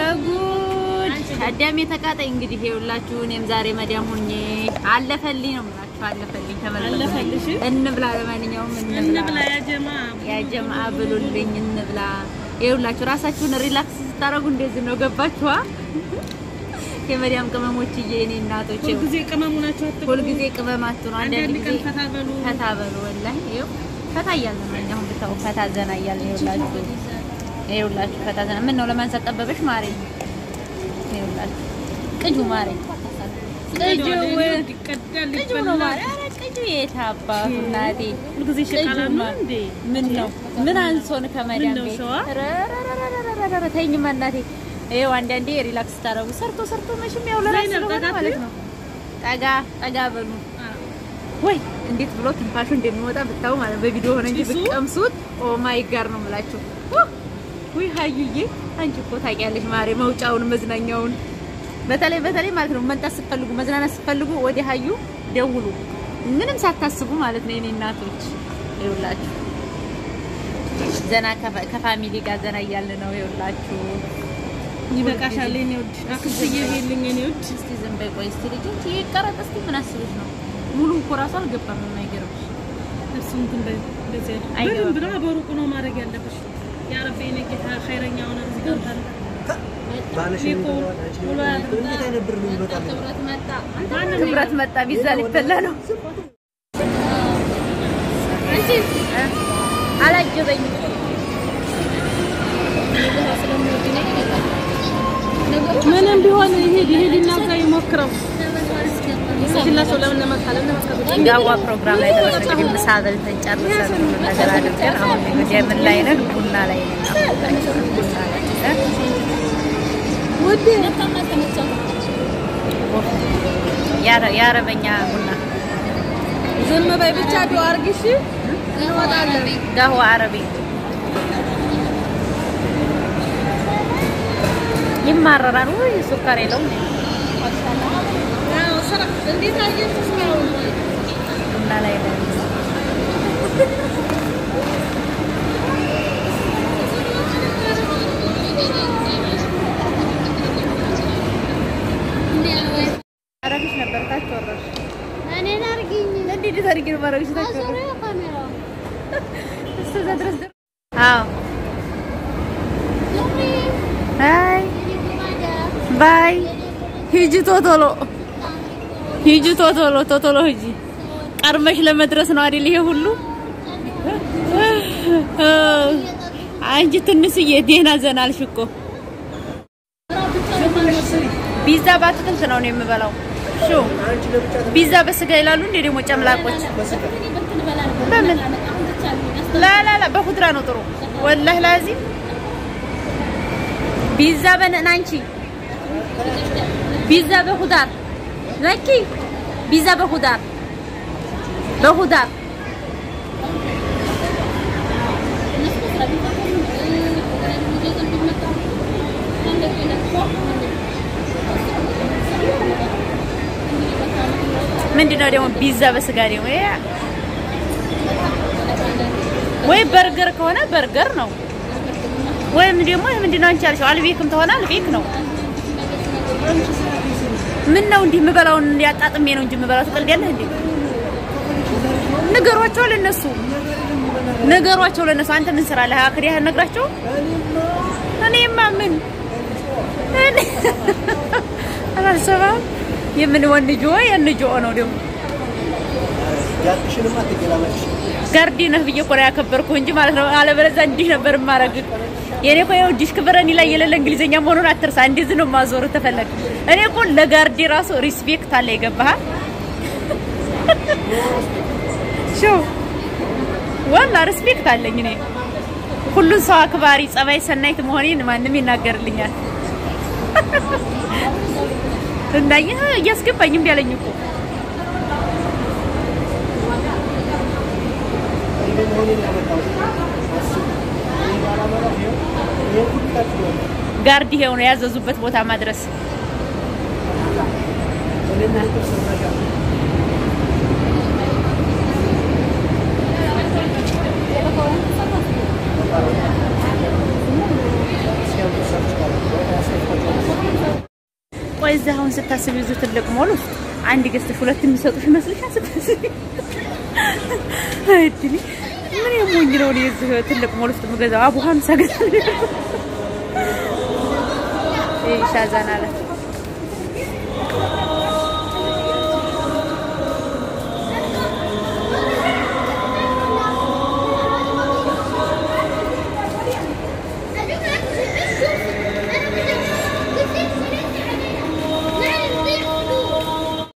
ረጉድ አዳም የተቃጠይ እንግዲህ ይኸውላችሁ እኔም ዛሬ መዳም ሆኜ አለፈልኝ ነው ማለት አለፈልኝ ተመልሰሽ እንብላ ለማንኛውም እንብላ ያ ጀማዓ ብሉልኝ እንብላ ይኸውላችሁ ራሳችሁን ሪላክስ ስታረጉ እንደዚህ ነው ገባችኋ የመዳም ቅመሞችዬ እኔ እናቶቼ ሁሉ ጊዜ ቅመማቱ ነው አንዳንድ ጊዜ ፈታ በሉ ወላሂ ይኸው ፈታ እያልን ነው አሁን ብታው ፈታ ዘና እያልን ይኸውላችሁ ፈታ ዘና ምን ነው ለማንሳት ጠበበሽ ማሬ ይኸውላችሁ ቅጁ ማሬ ቅጁ ነው ማሬ አረ ቅጁ የታባ እናቴ ሁሉ ጊዜ ሸቃላ ነው እንዴ ምን ነው ምን አንሶን ከመዳም ቤት ረረረረረረ ተይኝማ እናቴ ይኸው አንዳንዴ ሪላክስ ታረጉ ሰርቶ መሽም ያው ለራስ ነው ማለት ነው ጠጋ በሉ ወይ እንዴት ብሎ ትንፋሹ እንደሚወጣ ብታው ማለት በቪዲዮ ሆነ እንጂ ብትቀምሱት ኦ ማይ ጋር ነው የምላችሁ ወይ ሃዩዬ አንቺ እኮ ታውቂያለሽ ማሬ መውጫውን መዝናኛውን በተለይ ማለት ነው መንጣት ስትፈልጉ መዝናናት ስትፈልጉ ወደ ሃዩ ደውሉ ምንም ሳታስቡ ማለት ነው የኔ እናቶች ይኸውላችሁ ዘና ከፋሚሊ ጋር ዘና እያልን ነው ይኸውላችሁ ይበቃሻል እኔ ወድ አክስዬ ሄልኝ እኔ ወድ እስቲ ዝም በይ ቆይ እስቲ ልጅ ይቀረጥ እስቲ ምን አስበሽ ነው ሙሉ ኮራሱ አልገባም ነው የማይገርምሽ እሱን ግን በዚህ አይደለም ብራ በሩቁ ነው ማድረግ ያለብሽ ያ ረቢ እኔ ጌታ ኸይረኛውን አዝጋታል ባለሽኮ እንዴት አይነብር ነው ይመጣል ክብረት መጣ ቢዛ ሊፈላ ነው አንቺ አላጀበኝ ምንም ቢሆን ይሄድና ዛይ ሞክረው ስለዚህ ለምን ለማታለን ጋዋ ፕሮግራም ላይ ተመሰከረ ምሳበል ተጨርሰን ነገር አድርገን አሁን እንግዲህ ምን ላይ ነን ቡና ላይ ነን ወደ ያረበኛ ቡና ዝም በይ ብቻ ዱአ አርግሽ እንወጣለን ጋዋ አረቢ ይማረራል ወይ ሱካር የለውም አዎ ሰራ እንዴት አየሽ ነው እና ላይ ነው አረግሽ ነበር ታጥወራሽ እኔ አርግኝ እንዴት ታርጊው ማረግሽ ታጥወራ ካሜራ እሱ ዘድረስ አዎ ባይ ሂጂ ቶቶሎ ሂጂ ቀርመሽ ለመድረስ ነው አይደል ይሄ ሁሉ አንቺ ትንሽዬ ደህና ዘናልሽ እኮ ቢዛ ባትክልት ነው የምበላው ሹ ቢዛ በስጋ ይላሉ እንዴ ደግሞ ጨምላቆች በምን ላ በኹድራ ነው ጥሩ ወላሂ ላዚም ቢዛ በነናንቺ بيتزا بخضار زكي بيتزا بخضار من دينا اليوم بيتزا بس قاري وي برجر كونه برجر نو وي من دينا نشال شو على بيكم تهونا على بيك نو من ነው እንዴ መበላውን ያጣጥሜ ነው እንጂ መበላው ተቀልዲያለህ እንዴ ነገሯቸው ለነሱ አንተ ምን ስራ ለህ አክሪያ ነግራቸው እኔማ ምን አላሰባ የምን ወንጆ የንጆ ነው ደሞ ያጥሽንማ ተገላመሽ ጋርዲ ነህ ብዬ ቆራ ያከበርኩ እንጂ ማለት ነው አለበለዛ እንዲህ ነበር ማረግ የኔ ቆይ ወዲሽ ክብረኒ ላይ የሌለ እንግሊዘኛ መሆኑን አትርሳ እንደዚህ ነው ማዞር ተፈለገ እኔ እኮ ለጋርዲ ራሱ ሪስፔክት አለ ይገባህ ሾ ወላ ሪስፔክት አለኝ እኔ ሁሉ ሰው አክባሪ ጸባይ ሰናይት መሆኔን ማንንም ይናገርልኛል እንዳየ ያስገባኝም ቢያለኝ እኮ ጋርዲ ሄው ነው ያዘዙበት ቦታ ማድረስ ቆይ እዛ አሁን ስታስቢ እዚህ ትልቅ ሞል ውስጥ አንድ ገዝተሽ ሁለት የሚሰጡሽ መስልሻል ስታስቢ አይድሊ ምን የሞኝ ነው እዚህ ትልቅ ሞል ውስጥ መገዛው አቡ 50 ገዝተሽ ሻዛና አለ